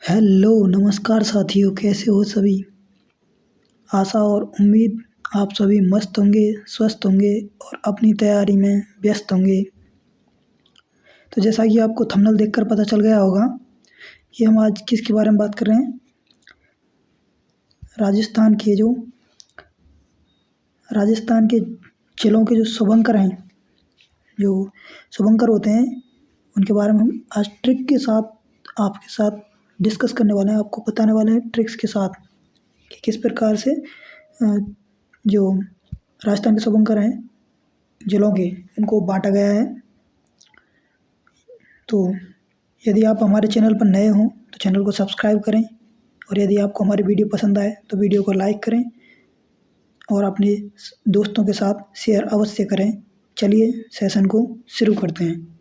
Hello नमस्कार साथियों, कैसे हो सभी। आशा और उम्मीद आप सभी मस्त होंगे, स्वस्थ होंगे और अपनी तैयारी में व्यस्त होंगे। तो जैसा कि आपको थंबनेल देखकर पता चल गया होगा कि हम आज किसके बारे में बात कर रहे हैं। राजस्थान के जिलों के जो शुभंकर हैं, जो शुभंकर होते हैं, उनके बारे में हम आज ट्रिक के साथ आपके साथ डिस्कस करने वाले हैं। आपको बताने वाले हैं ट्रिक्स के साथ कि किस प्रकार से जो राजस्थान के शुभंकर हैं जिलों के, इनको बांटा गया है। तो यदि आप हमारे चैनल पर नए हों तो चैनल को सब्सक्राइब करें, और यदि आपको हमारी वीडियो पसंद आए तो वीडियो को लाइक करें और अपने दोस्तों के साथ शेयर अवश्य करें। चलिए सेशन को शुरू करते हैं।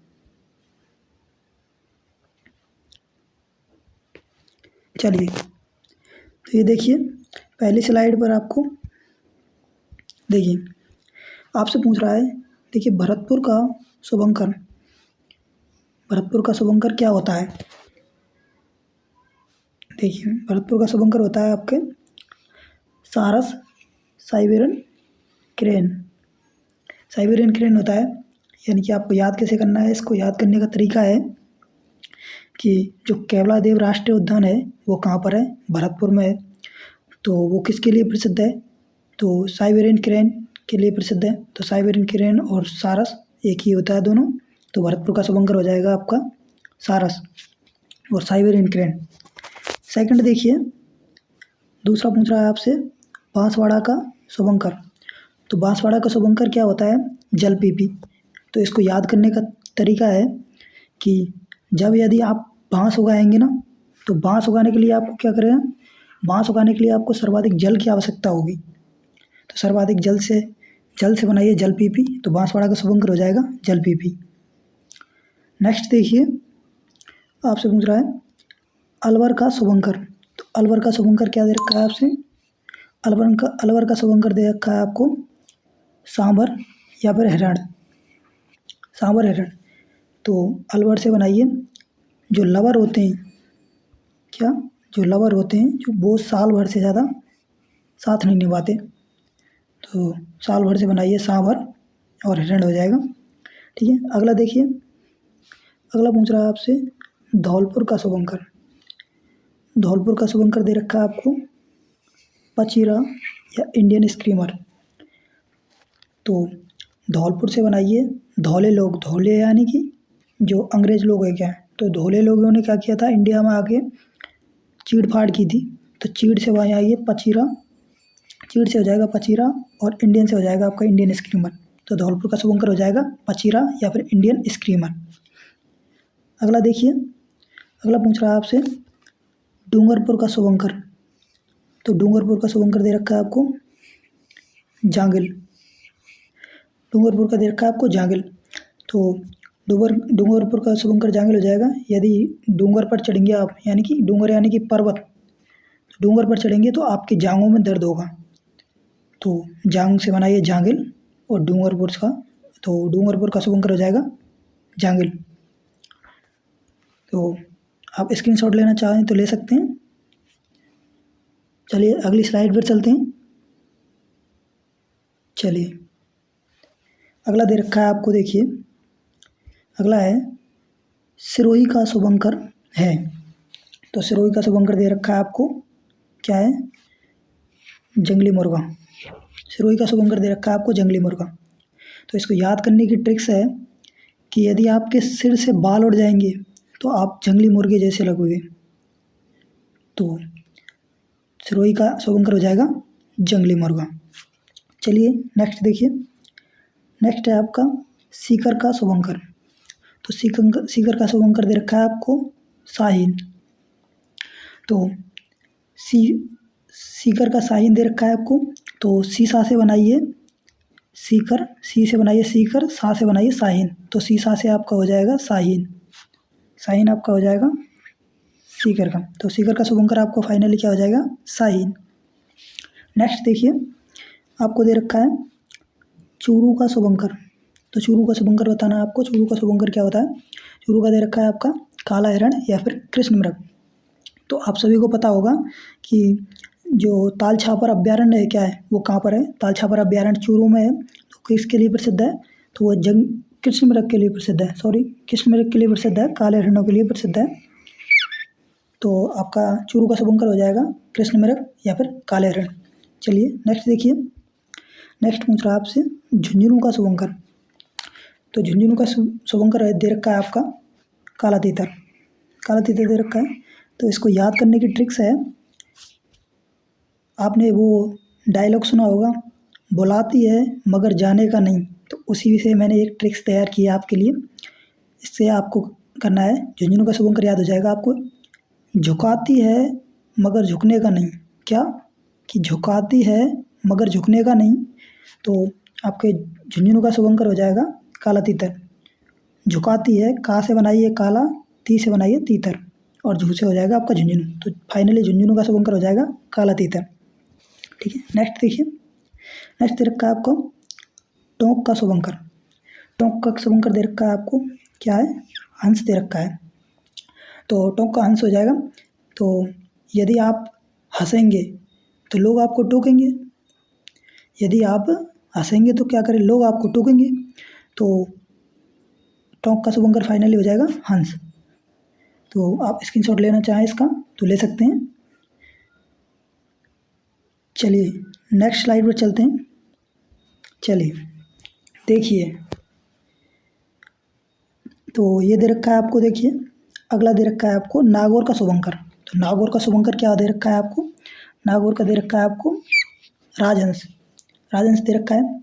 चलिए, तो ये देखिए, पहली स्लाइड पर आपको देखिए आपसे पूछ रहा है। देखिए, भरतपुर का शुभंकर क्या होता है। देखिए, भरतपुर का शुभंकर होता है आपके सारस साइबेरियन क्रेन होता है। यानी कि आपको याद कैसे करना है, इसको याद करने का तरीका है कि जो केवलादेव राष्ट्रीय उद्यान है वो कहाँ पर है, भरतपुर में है। तो वो किसके लिए प्रसिद्ध है, तो साइबेरियन क्रेन के लिए प्रसिद्ध है। तो साइबेरियन क्रेन और सारस एक ही होता है दोनों। तो भरतपुर का शुभंकर हो जाएगा आपका सारस और साइबेरियन क्रेन। सेकंड देखिए, दूसरा पूछ रहा है आपसे बांसवाड़ा का शुभंकर। तो बांसवाड़ा का शुभंकर क्या होता है, जलपीपी। तो इसको याद करने का तरीका है कि जब यदि आप बांस उगाएंगे ना, तो बांस उगाने के लिए आपको क्या करें, बांस उगाने के लिए आपको सर्वाधिक जल की आवश्यकता होगी। तो सर्वाधिक जल से बनाइए जलपीपी। तो बांसवाड़ा का शुभंकर हो जाएगा जलपीपी। नेक्स्ट देखिए, आपसे पूछ रहा है अलवर का शुभंकर। तो अलवर का शुभंकर क्या दे रखा है आपसे, अलवर का शुभंकर दे रखा है आपको सांबर या फिर हिरण। तो अलवर से बनाइए। जो लवर होते हैं, जो वो साल भर से ज़्यादा साथ नहीं निभाते, तो साल भर से बनाइए सांबर और हिरण हो जाएगा। ठीक है, अगला देखिए, अगला पूछ रहा है आपसे धौलपुर का शुभंकर दे रखा है आपको पचीरा या इंडियन स्क्रीमर। तो धौलपुर से बनाइए धौले यानी कि जो अंग्रेज लोग हैं क्या, तो धौले लोगों ने क्या किया था, इंडिया में आके चीड़ फाड़ की थी। तो चीड़ से बनाइए पचीरा, चीड़ से हो जाएगा पचीरा और इंडियन से हो जाएगा आपका इंडियन स्क्रीमर। तो धौलपुर का शुभंकर हो जाएगा पचीरा या फिर इंडियन स्क्रीमर। अगला देखिए, अगला पूछ रहा है आपसे डूंगरपुर का शुभंकर। तो डूंगरपुर का शुभंकर दे रखा है आपको जांगिल। तो डूंगरपुर का शुभंकर जांगिल हो जाएगा। यदि डूंगर पर चढ़ेंगे आप, यानी कि पर्वत, डूंगर पर चढ़ेंगे तो आपकी जांघों में दर्द होगा। तो जांग से बनाइए जांगिल और डूंगरपुर का शुभंकर हो जाएगा जांगिल। तो आप स्क्रीनशॉट लेना चाहें तो ले सकते हैं। चलिए अगली स्लाइड पर चलते हैं। चलिए, अगला दे रखा है आपको, देखिए अगला है सिरोही का शुभंकर है। तो सिरोही का शुभंकर दे रखा है आपको क्या है, जंगली मुर्गा। सिरोही का शुभंकर दे रखा है आपको जंगली मुर्गा। तो इसको याद करने की ट्रिक्स है कि यदि आपके सिर से बाल उड़ जाएंगे तो आप जंगली मुर्गे जैसे लगोगे। तो सिरोही का शुभंकर हो जाएगा जंगली मुर्गा। चलिए नेक्स्ट देखिए, नेक्स्ट है आपका सीकर का शुभंकर। तो सीकर का शुभंकर दे रखा है आपको शाहीन। तो सीकर का शाहीन दे रखा है आपको। तो सी से बनाइए सीकर, सा से बनाइए शाहीन। तो सा से आपका हो जाएगा शाहीन आपका हो जाएगा सीकर का। तो सीकर का शुभंकर आपको फाइनली क्या हो जाएगा, शाहीन। नेक्स्ट देखिए, आपको दे रखा है चूरू का शुभंकर। तो चूरू का शुभंकर बताना है आपको। चूरू का शुभंकर क्या होता है, चूरू का दे रखा है आपका काला हिरण या फिर कृष्ण मृग। तो आप सभी को पता होगा कि जो ताल छापर अभ्यारण्य है क्या है, वो कहाँ पर है? ताल छापर अभ्यारण्य चूरू में है। तो किसके लिए प्रसिद्ध है? तो वो कृष्ण मृग के लिए प्रसिद्ध है। कृष्ण मृग के लिए प्रसिद्ध है, काले हिरणों के लिए प्रसिद्ध है। तो आपका चूरू का शुभंकर हो जाएगा कृष्ण मृग या फिर काले हिरण। चलिए नेक्स्ट देखिए। नेक्स्ट पूछ रहा है आपसे झुंझुनू का शुभंकर। तो झुंझुनू का शुभंकर दे रखा है आपका काला तीतर। काला तीतर दे रखा है। तो इसको याद करने की ट्रिक्स है, आपने वो डायलॉग सुना होगा, बुलाती है मगर जाने का नहीं। तो उसी से मैंने एक ट्रिक्स तैयार की है आपके लिए। इससे आपको करना है, झुंझुनू का शुभंकर याद हो जाएगा आपको। झुकाती है मगर झुकने का नहीं। क्या? कि झुकाती है मगर झुकने का नहीं। तो आपके झुंझुनू का शुभंकर हो जाएगा काला तीतर। झुकाती है, का से बनाइए काला, ती से बनाइए तीतर, और झू से हो जाएगा आपका झुंझुनू। तो फाइनली झुंझुनू का शुभंकर हो जाएगा काला तीतर। ठीक है, नेक्स्ट देखिए। नेक्स्ट दे रखा है आपको टोंक का शुभंकर। टोंक का शुभंकर दे रखा है आपको क्या है? हंस दे रखा है। तो टोंक का हंस हो जाएगा। तो यदि आप हंसेंगे तो लोग आपको टोकेंगे। यदि आप हंसेंगे तो क्या करें? लोग आपको टोकेंगे। तो टोंक का शुभंकर फाइनली हो जाएगा हंस। तो आप स्क्रीनशॉट लेना चाहें इसका तो ले सकते हैं। चलिए नेक्स्ट स्लाइड पर चलते हैं। चलिए देखिए, तो ये दे रखा है आपको। देखिए अगला दे रखा है आपको नागौर का शुभंकर। तो नागौर का शुभंकर क्या दे रखा है आपको? नागौर का दे रखा है आपको राजहंस। राजहंस दे रखा है।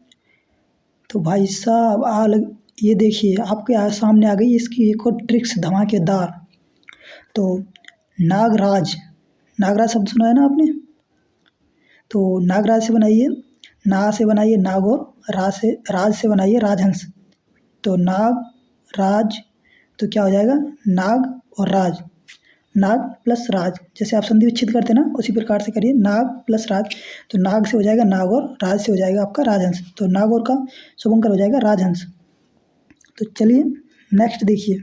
तो भाई साहब ये देखिए आपके सामने आ गई इसकी एक और ट्रिक्स धमाकेदार। तो नागराज, नागराज शब्द सुना है ना आपने? तो नागराज से बनाइए, ना से बनाइए नागौर, राज से बनाइए राजहंस। तो नाग राज, तो क्या हो जाएगा? नाग और राज, नाग प्लस राज। जैसे आप संधि विच्छेद करते हैं ना, उसी प्रकार से करिए, नाग प्लस राज। तो नाग से हो जाएगा नागौर, राज से हो जाएगा आपका राजहंस। तो नागौर का शुभंकर हो जाएगा राजहंस। तो चलिए नेक्स्ट देखिए।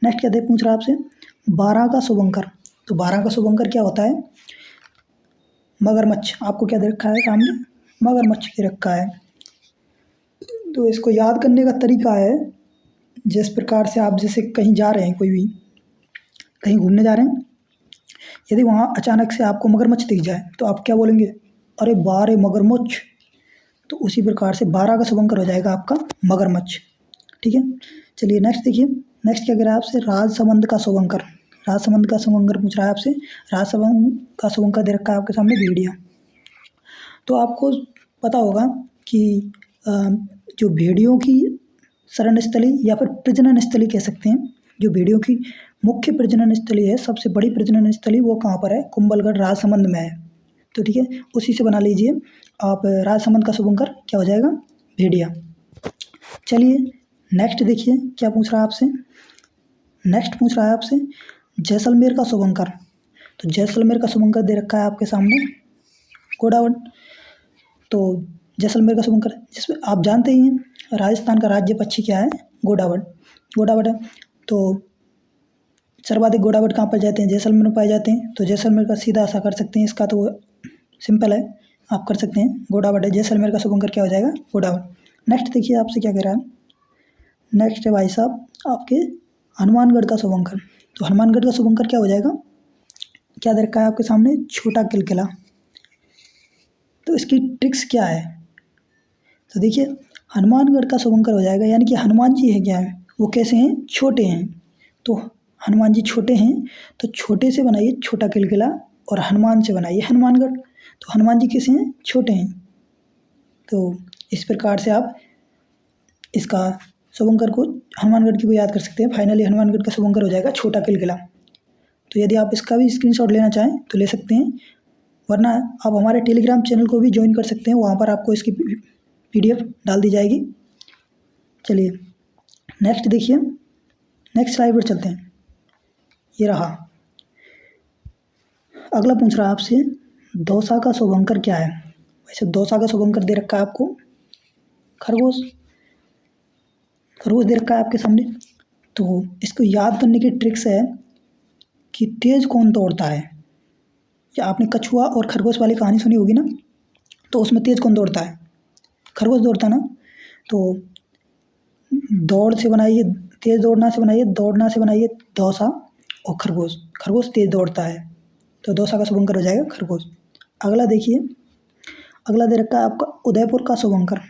नेक्स्ट क्या पूछ रहा है आपसे? बारह का शुभंकर। तो बारह का शुभंकर क्या होता है? मगरमच्छ। आपको क्या दे रखा है सामने? मगरमच्छ दे रखा है। तो इसको याद करने का तरीका है, जिस प्रकार से आप जैसे कहीं जा रहे हैं, कोई भी कहीं घूमने जा रहे हैं, यदि वहाँ अचानक से आपको मगरमच्छ दिख जाए तो आप क्या बोलेंगे? अरे बारे मगरमच्छ। तो उसी प्रकार से बारह का शुभंकर हो जाएगा आपका मगरमच्छ। ठीक है, चलिए नेक्स्ट देखिए। नेक्स्ट क्या कह रहा है आपसे? राजसमंद का शुभंकर। राजसमंद का शुभंकर पूछ रहा है आपसे। राजसमंद का शुभंकर दे रखा है आपके सामने भेड़िया। तो आपको पता होगा कि जो भेड़ियों की शरण स्थली या फिर प्रजनन स्थली कह सकते हैं, जो भेड़ियों की मुख्य प्रजनन स्थली है, सबसे बड़ी प्रजनन स्थली, वो कहाँ पर है? कुंभलगढ़ राजसमंद में है। तो ठीक है, उसी से बना लीजिए आप। राजसमंद का शुभंकर क्या हो जाएगा? भेड़िया। चलिए नेक्स्ट देखिए क्या पूछ रहा है आपसे। नेक्स्ट पूछ रहा है आपसे जैसलमेर का शुभंकर। तो जैसलमेर का शुभंकर दे रखा है आपके सामने घोड़ावट। तो जैसलमेर का शुभंकर, जिसमें आप जानते ही हैं राजस्थान का राज्य पक्षी क्या है? घोड़ावट। घोड़ावट है। तो सर्वाधिक घोड़ावट कहाँ पाए जाते हैं? जैसलमेर में पाए जाते हैं। तो जैसलमेर का सीधा ऐसा कर सकते हैं, इसका तो सिंपल है, आप कर सकते हैं, घोड़ावट है। जैसलमेर का शुभंकर क्या हो जाएगा? घोड़ावट। नेक्स्ट देखिए आपसे क्या कह रहा है। नेक्स्ट है भाई साहब आपके हनुमानगढ़ का शुभंकर। तो हनुमानगढ़ का शुभंकर क्या हो जाएगा? क्या दे रखा है आपके सामने? छोटा किलकिला। तो इसकी ट्रिक्स क्या है? तो देखिए हनुमानगढ़ का शुभंकर हो जाएगा, यानी कि हनुमान जी है क्या है, वो कैसे हैं? छोटे हैं। तो हनुमान जी छोटे हैं, तो छोटे से बनाइए छोटा किलकिला, और हनुमान से बनाइए हनुमानगढ़। तो हनुमान जी कैसे हैं? छोटे हैं। तो इस प्रकार से आप इसका शुभंकर को, हनुमानगढ़ की को याद कर सकते हैं। फाइनली हनुमानगढ़ का शुभंकर हो जाएगा छोटा किलकिला। तो यदि आप इसका भी स्क्रीनशॉट लेना चाहें तो ले सकते हैं, वरना आप हमारे टेलीग्राम चैनल को भी ज्वाइन कर सकते हैं, वहाँ पर आपको इसकी PDF डाल दी जाएगी। चलिए नेक्स्ट देखिए। नेक्स्ट स्लाइड पर चलते हैं। ये रहा। अगला पूछ रहा है आपसे दौसा का शुभंकर क्या है। वैसे दौसा का शुभंकर दे रखा है आपको खरगोश। खरगोश दे रखा है आपके सामने। तो इसको याद करने की ट्रिक्स है, कि तेज कौन दौड़ता है। या आपने कछुआ और खरगोश वाली कहानी सुनी होगी ना, तो उसमें तेज कौन दौड़ता है, खरगोश दौड़ता ना। तो दौड़ से बनाइए, तेज दौड़ना से बनाइए, दौड़ना से बनाइए दौसा, और खरगोश, खरगोश तेज दौड़ता है, तो दौसा का शुभंकर हो जाएगा खरगोश। अगला देखिए, अगला दे रखा है आपका उदयपुर का शुभंकर।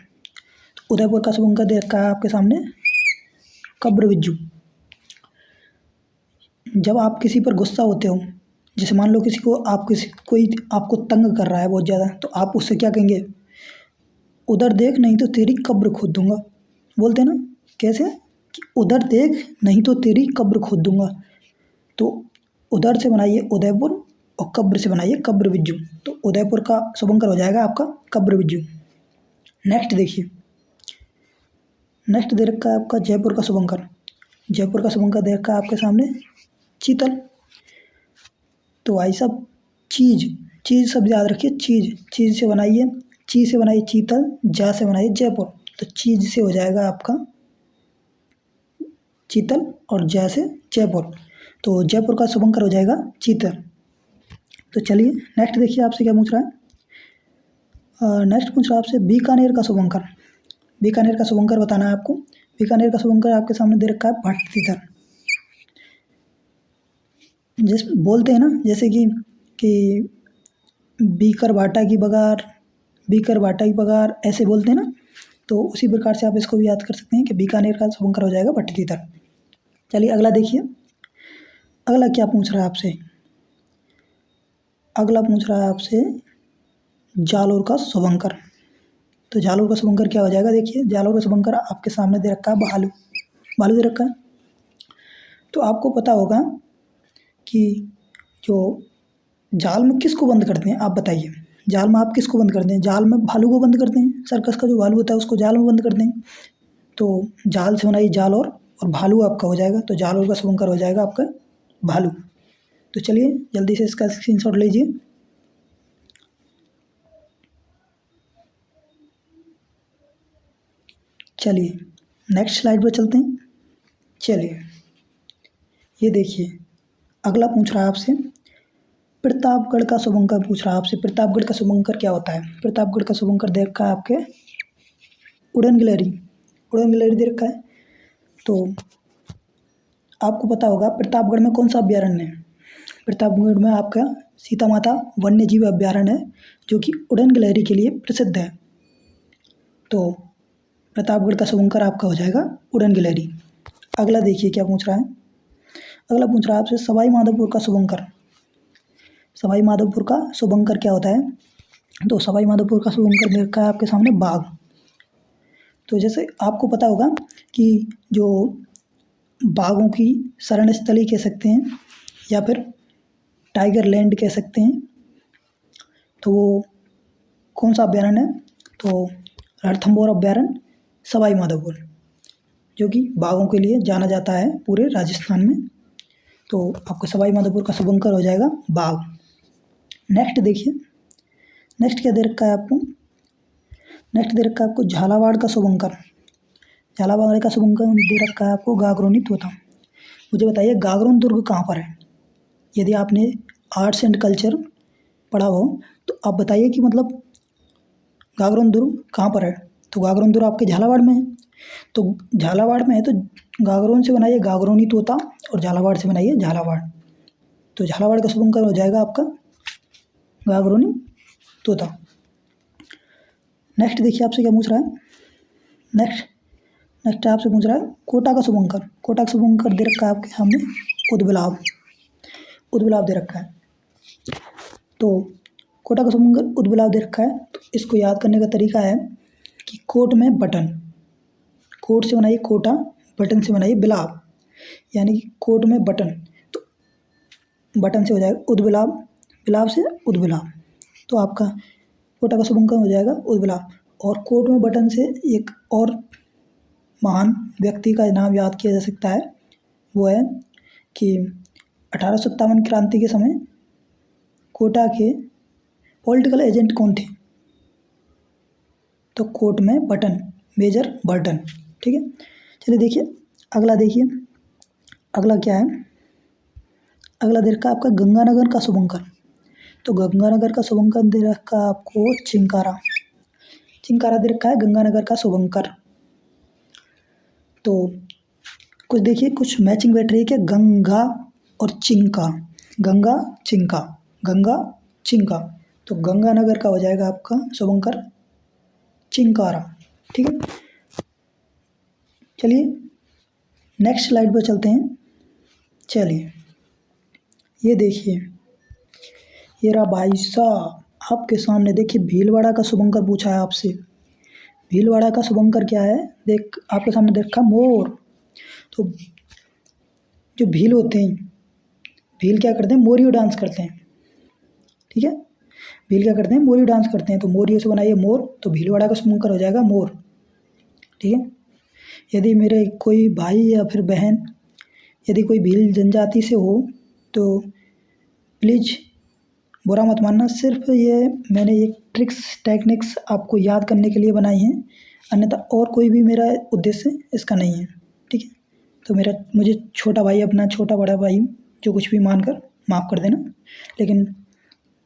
उदयपुर का शुभंकर दे रखा है आपके सामने कब्र बिज्जू। जब आप किसी पर गुस्सा होते हो, जैसे मान लो किसी कोई आपको तंग कर रहा है बहुत ज़्यादा, तो आप उससे क्या कहेंगे, उधर देख नहीं तो तेरी कब्र खोद दूंगा। बोलते हैं ना, कैसे कि उधर देख नहीं तो तेरी कब्र खोद दूंगा। तो उधर से बनाइए उदयपुर और कब्र से बनाइए कब्र बिज्जू, तो उदयपुर का शुभंकर हो जाएगा आपका कब्र बिज्जू। नेक्स्ट देखिए, नेक्स्ट दे रखा है आपका जयपुर का शुभंकर। जयपुर का शुभंकर दे रखा है आपके सामने चीतल। तो भाई साहब चीज, चीज सब याद रखिए, चीज, चीज से बनाइए, चीज से बनाइए चीतल, जा से बनाइए जयपुर, तो चीज से हो जाएगा आपका चीतल और जा से जयपुर, तो जयपुर का शुभंकर हो जाएगा चीतल। तो चलिए नेक्स्ट देखिए आपसे क्या पूछ रहा है। नेक्स्ट पूछ रहा है आपसे बीकानेर का शुभंकर। बीकानेर का शुभंकर बताना है आपको। बीकानेर का शुभंकर आपके सामने दे रखा है भट्टीधर। जिस बोलते हैं ना, जैसे कि बीकर भाटा की बगार, बीकर भाटा की बगार, ऐसे बोलते हैं ना, तो उसी प्रकार से आप इसको भी याद कर सकते हैं कि बीकानेर का शुभंकर हो जाएगा भट्टीधर। चलिए अगला देखिए, अगला क्या पूछ रहा है आपसे। अगला पूछ रहा है आपसे जालोर का शुभंकर। तो जालोर का शुभंकर क्या हो जाएगा, देखिए जालोर का शुभंकर आपके सामने दे रखा है भालू। भालू दे रखा है, तो आपको पता होगा कि जो जाल में किसको बंद करते हैं, आप बताइए। जाल में आप किसको बंद करते हैं, जाल में भालू को बंद करते हैं। सर्कस का जो भालू होता है उसको जाल में बंद करते हैं। तो जाल से बनाइए जाल और भालू आपका हो जाएगा, तो जाल और का शुभंकर हो जाएगा आपका भालू। तो चलिए जल्दी से इसका स्क्रीनशॉट लीजिए। चलिए नेक्स्ट स्लाइड पर चलते हैं। चलिए ये देखिए, अगला पूछ रहा है आपसे प्रतापगढ़ का शुभंकर पूछ रहा है आपसे। प्रतापगढ़ का शुभंकर क्या होता है। प्रतापगढ़ का शुभंकर दे रखा है आपके उड़न गिलहरी। उड़न गिलहरी दे रखा है, तो आपको पता होगा प्रतापगढ़ में कौन सा अभ्यारण्य है। प्रतापगढ़ में आपका सीता माता वन्य जीव अभ्यारण्य है, जो कि उड़न गिलहरी के लिए प्रसिद्ध है। तो प्रतापगढ़ का शुभंकर आपका हो जाएगा उड़न गिलहरी। अगला देखिए क्या पूछ रहा है। अगला पूछ रहा है आपसे सवाई माधोपुर का शुभंकर। सवाई माधोपुर का शुभंकर क्या होता है। तो सवाई माधोपुर का शुभंकर दे रखा है आपके सामने बाघ। तो जैसे आपको पता होगा कि जो बाघों की शरण स्थली कह सकते हैं, या फिर टाइगर लैंड कह सकते हैं, तो वो कौन सा अभ्यारण्य है, तो रणथंभौर अभ्यारण्य सवाई माधोपुर, जो कि बाघों के लिए जाना जाता है पूरे राजस्थान में। तो आपको सवाई माधोपुर का शुभंकर हो जाएगा बाघ। नेक्स्ट देखिए, नेक्स्ट क्या दे रखा है आपको। नेक्स्ट दे रखा है आपको झालावाड़ का शुभंकर। झालावाड़ का शुभंकर दे रखा है आपको गागरोनी तोता। मुझे बताइए गागरोन दुर्ग कहाँ पर है। यदि आपने आर्ट्स एंड कल्चर पढ़ा हो तो आप बताइए कि मतलब गागरोन दुर्ग कहाँ पर है। तो गागरोन दुर्ग आपके झालावाड़ में है, तो झालावाड़ में है तो गागरोन से बनाइए गागरोनी तोता और झालावाड़ से बनाइए झालावाड़, तो झालावाड़ का शुभंकर हो जाएगा आपका गागरोनी तोता। नेक्स्ट देखिए आपसे क्या पूछ रहा है। नेक्स्ट आपसे पूछ रहा है कोटा का शुभंकर। कोटा का शुभंकर दे रखा है आपके सामने उद्बिलाव। उद्बिलाव दे रखा है, तो कोटा का शुभंकर उद्बिलाव दे रखा है। तो इसको याद करने का तरीका है कि कोट में बटन, कोट से बनाइए कोटा, बटन से बनाइए बिलाव, यानी कि कोट में बटन, तो बटन से हो जाएगा उद्बिलाव, बिलाव से उद्बिलाव, तो आपका कोटा का शुभंकर हो जाएगा उद्बिलाव। और कोट में बटन से एक और महान व्यक्ति का नाम याद किया जा सकता है, वो है कि 1857 क्रांति के समय कोटा के पॉलिटिकल एजेंट कौन थे, तो कोट में बटन मेजर बर्टन। ठीक है, चलिए देखिए अगला देखिए, अगला क्या है। अगला दे रखा है आपका गंगानगर का शुभंकर। तो गंगानगर का शुभंकर दे रखा है आपको चिंकारा। चिंकारा दे रखा है गंगानगर का शुभंकर। तो कुछ देखिए, कुछ मैचिंग बैठ रही है क्या, गंगा और चिंका, गंगा चिंका, गंगा चिंका। तो गंगानगर का हो जाएगा आपका शुभंकर चिंकारा। ठीक है, चलिए नेक्स्ट स्लाइड पर चलते हैं। चलिए ये देखिए, ये रहा भाई साहब आपके सामने। देखिए भीलवाड़ा का शुभंकर पूछा है आपसे। भीलवाड़ा का शुभंकर क्या है, देख आपके सामने देखा मोर। तो जो भील होते हैं, भील क्या करते हैं, मोरियो डांस करते हैं। ठीक है, भील क्या करते हैं, मोरियो डांस करते हैं। तो मोरियो से बनाइए मोर, तो भीलवाड़ा का शुभंकर हो जाएगा मोर। ठीक है, यदि मेरे कोई भाई या फिर बहन यदि कोई भील जनजाति से हो तो प्लीज़ बुरा मत मानना। सिर्फ ये मैंने एक ट्रिक्स टेक्निक्स आपको याद करने के लिए बनाई हैं, अन्यथा और कोई भी मेरा उद्देश्य इसका नहीं है। ठीक है, तो मुझे छोटा भाई, अपना छोटा बड़ा भाई जो कुछ भी मानकर माफ़ कर देना, लेकिन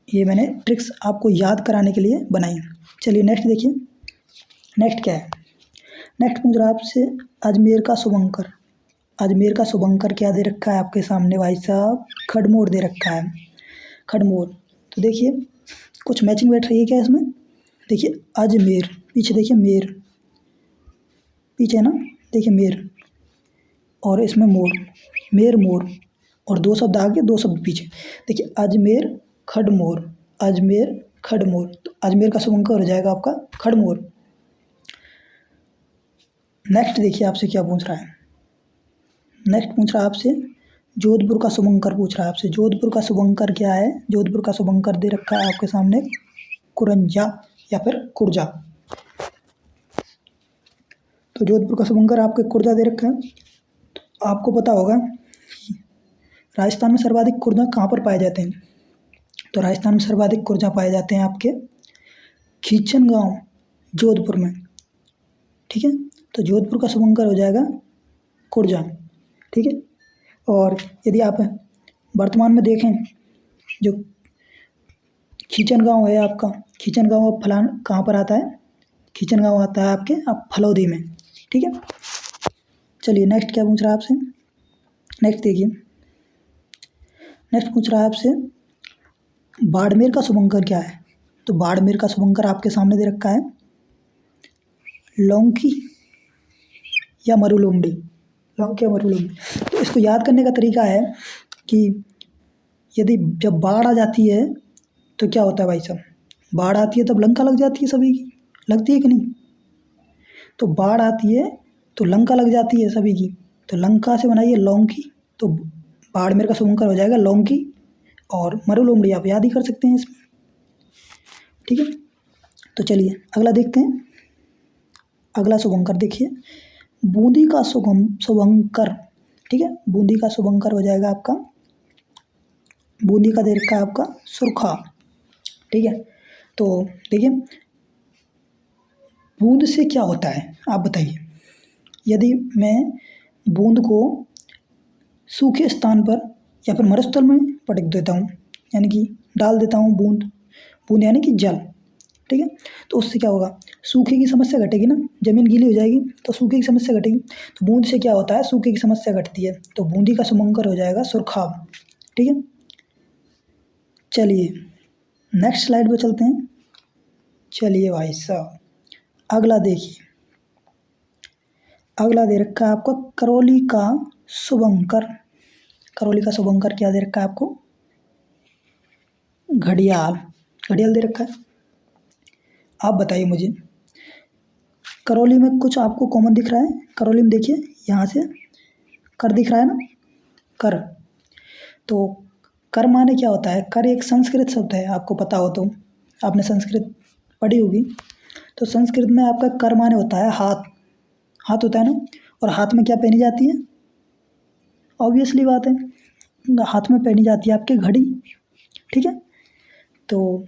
ये मैंने ट्रिक्स आपको याद कराने के लिए बनाई है। चलिए नेक्स्ट देखिए, नेक्स्ट क्या है। नेक्स्ट पूछ रहा है आपसे अजमेर का शुभंकर। अजमेर का शुभंकर क्या दे रखा है आपके सामने भाई साहब, खडमोर दे रखा है, खडमोर। तो देखिए कुछ मैचिंग बैठ रही है क्या इसमें, देखिए अजमेर, पीछे देखिए मेर, पीछे है ना, देखिए मेर, और इसमें मोर, मेर मोर, और दो शब्द आगे दो शब्द पीछे। देखिए अजमेर खडमोर, अजमेर खडमोर। तो अजमेर का शुभंकर हो जाएगा आपका खडमोर। नेक्स्ट देखिए आपसे क्या पूछ रहा है। नेक्स्ट पूछ रहा है आपसे जोधपुर का शुभंकर पूछ रहा है आपसे। जोधपुर का शुभंकर क्या है, जोधपुर का शुभंकर दे रखा है आपके सामने कुरंजा या फिर कुर्जा। तो जोधपुर का शुभंकर आपके कुर्जा दे रखा है। तो आपको पता होगा राजस्थान में सर्वाधिक कुर्जा कहाँ पर पाए जाते हैं। तो राजस्थान में सर्वाधिक कुर्जा पाए जाते हैं आपके खींचन गाँव, जोधपुर में। ठीक है, तो जोधपुर का शुभंकर हो जाएगा कुर्जा। ठीक है, और यदि आप वर्तमान में देखें, जो खींचन गाँव है आपका, खींचन गाँव अब फलान कहाँ पर आता है, खींचन गाँव आता है आपके अब फलौदी में। ठीक है, चलिए नेक्स्ट क्या पूछ रहा है आपसे। नेक्स्ट देखिए, नेक्स्ट पूछ रहा है आपसे बाड़मेर का शुभंकर क्या है। तो बाड़मेर का शुभंकर आपके सामने दे रखा है लौंकी या मरुलोमड़ी, लौंकी या मरुलोमड़ी। तो इसको याद करने का तरीका है कि यदि जब बाढ़ आ जाती है तो क्या होता है भाई साहब, बाढ़ आती है तब लंका लग जाती है सभी की, लगती है कि नहीं। तो बाढ़ आती है तो लंका लग जाती है सभी की, तो लंका से बनाइए लौंकी। तो बाड़मेर का शुभंकर हो जाएगा लौंकी, और मरुलोमड़ी आप याद ही कर सकते हैं इसमें। ठीक है, तो चलिए अगला देखते हैं। अगला शुभंकर देखिए बूंदी का शुभंकर। ठीक है, बूंदी का शुभंकर हो जाएगा आपका, बूंदी का दे रखा है आपका सुरखा। ठीक है, तो देखिए बूंद से क्या होता है आप बताइए। यदि मैं बूंद को सूखे स्थान पर या फिर मरुस्थल में पटक देता हूँ, यानी कि डाल देता हूँ बूंद, बूंद यानी कि जल। ठीक है, तो उससे क्या होगा, सूखे की समस्या घटेगी ना, ज़मीन गीली हो जाएगी तो सूखे की समस्या घटेगी। तो बूंद से क्या होता है, सूखे की समस्या घटती है। तो बूंदी का शुभंकर हो जाएगा सुरखाब। ठीक है, चलिए नेक्स्ट स्लाइड पे चलते हैं। चलिए भाई साहब अगला देखिए, अगला दे रखा है आपको करौली का शुभंकर। करौली का शुभंकर क्या दे रखा है आपको, घड़ियाल, घड़ियाल दे रखा है। आप बताइए मुझे, करौली में कुछ आपको कॉमन दिख रहा है। करौली में देखिए यहाँ से कर दिख रहा है ना, कर। तो कर माने क्या होता है, कर एक संस्कृत शब्द है, आपको पता हो तो, आपने संस्कृत पढ़ी होगी। तो संस्कृत में आपका कर माने होता है हाथ, हाथ होता है ना, और हाथ में क्या पहनी जाती है, ऑब्वियसली बात है हाथ में पहनी जाती है आपकी घड़ी। ठीक है, तो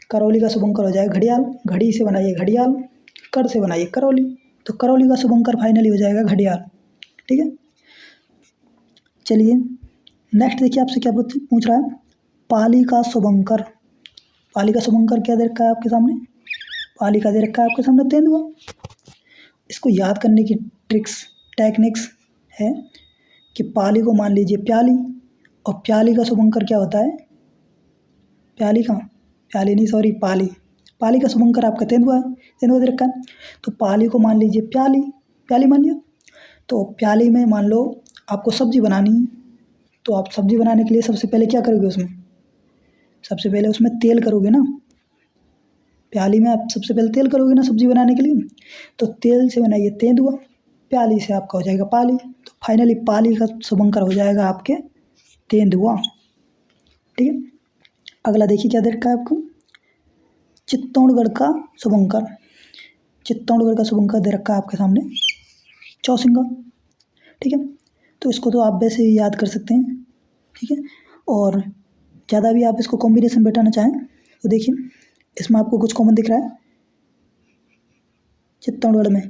करौली का शुभंकर हो जाएगा घड़ियाल, घड़ी से बनाइए घड़ियाल, कर से बनाइए करौली। तो करौली का शुभंकर फाइनली हो जाएगा घड़ियाल। ठीक है, चलिए नेक्स्ट देखिए आपसे क्या पूछ रहा है, पाली का शुभंकर। पाली का शुभंकर क्या दे रखा है आपके सामने, पाली का दे रखा है आपके सामने तेंदुआ। इसको याद करने की टेक्निक्स है कि पाली को मान लीजिए प्याली, और प्याली का शुभंकर क्या होता है, प्याली का प्याली नहीं सॉरी पाली, पाली का शुभंकर आपका तेंदुआ है, तेंदुआ दे रखा है। तो पाली को मान लीजिए प्याली, प्याली मान लिया। तो प्याली में मान लो आपको सब्जी बनानी है, तो आप सब्जी बनाने के लिए सबसे पहले क्या करोगे, उसमें सबसे पहले उसमें तेल करोगे ना, प्याली में आप सबसे पहले तेल करोगे ना सब्जी बनाने के लिए। तो तेल से बनाइए तेंदुआ, प्याली से आपका हो जाएगा पाली। तो फाइनली पाली का शुभंकर हो जाएगा आपके तेंदुआ। ठीक है, अगला देखिए क्या दे रखा है आपको, चित्तौड़गढ़ का शुभंकर। चित्तौड़गढ़ का शुभंकर दे रखा है आपके सामने चौसिंगा। ठीक है, तो इसको तो आप वैसे ही याद कर सकते हैं। ठीक है, और ज़्यादा भी आप इसको कॉम्बिनेशन बैठाना चाहें तो देखिए इसमें आपको कुछ कॉमन दिख रहा है। चित्तौड़गढ़ में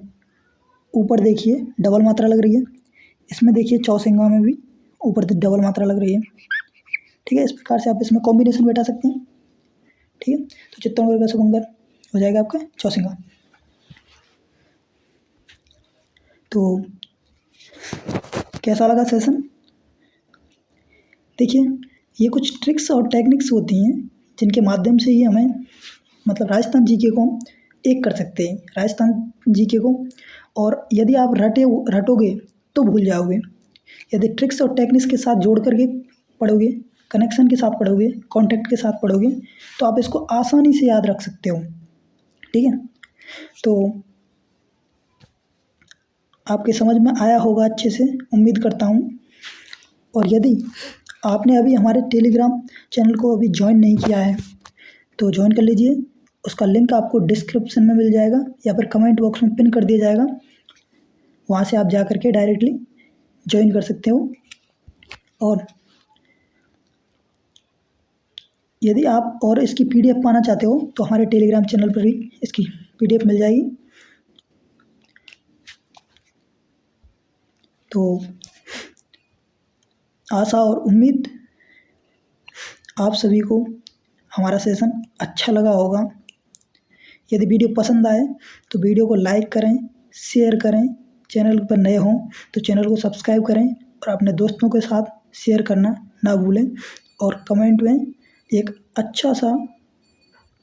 ऊपर देखिए डबल मात्रा लग रही है, इसमें देखिए चौसिंगा में भी ऊपर डबल मात्रा लग रही है। ठीक है, इस प्रकार से आप इसमें कॉम्बिनेशन बैठा सकते हैं। ठीक है, तो चित्तौड़गढ़ का शुभंकर हो जाएगा आपका चौसिंगा। तो कैसा लगा सेशन? देखिए ये कुछ ट्रिक्स और टेक्निक्स होती हैं जिनके माध्यम से ही हमें मतलब राजस्थान जीके को हम एक कर सकते हैं, राजस्थान जीके को। और यदि आप रटोगे तो भूल जाओगे, यदि ट्रिक्स और टेक्निक्स के साथ जोड़ करके पढ़ोगे, कनेक्शन के साथ पढ़ोगे, कॉन्टेक्ट के साथ पढ़ोगे, तो आप इसको आसानी से याद रख सकते हो। ठीक है, तो आपके समझ में आया होगा अच्छे से, उम्मीद करता हूँ। और यदि आपने अभी हमारे टेलीग्राम चैनल को अभी ज्वाइन नहीं किया है तो ज्वाइन कर लीजिए, उसका लिंक आपको डिस्क्रिप्शन में मिल जाएगा या फिर कमेंट बॉक्स में पिन कर दिया जाएगा, वहाँ से आप जा कर के डायरेक्टली ज्वाइन कर सकते हो। और यदि आप और इसकी पीडीएफ पाना चाहते हो तो हमारे टेलीग्राम चैनल पर ही इसकी पीडीएफ मिल जाएगी। तो आशा और उम्मीद आप सभी को हमारा सेशन अच्छा लगा होगा। यदि वीडियो पसंद आए तो वीडियो को लाइक करें, शेयर करें, चैनल पर नए हों तो चैनल को सब्सक्राइब करें और अपने दोस्तों के साथ शेयर करना ना भूलें। और कमेंट में एक अच्छा सा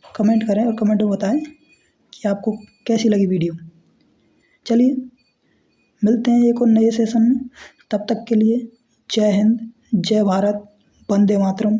कमेंट करें और कमेंट में बताएं कि आपको कैसी लगी वीडियो। चलिए मिलते हैं एक और नए सेशन में, तब तक के लिए जय हिंद, जय भारत, वंदे मातरम।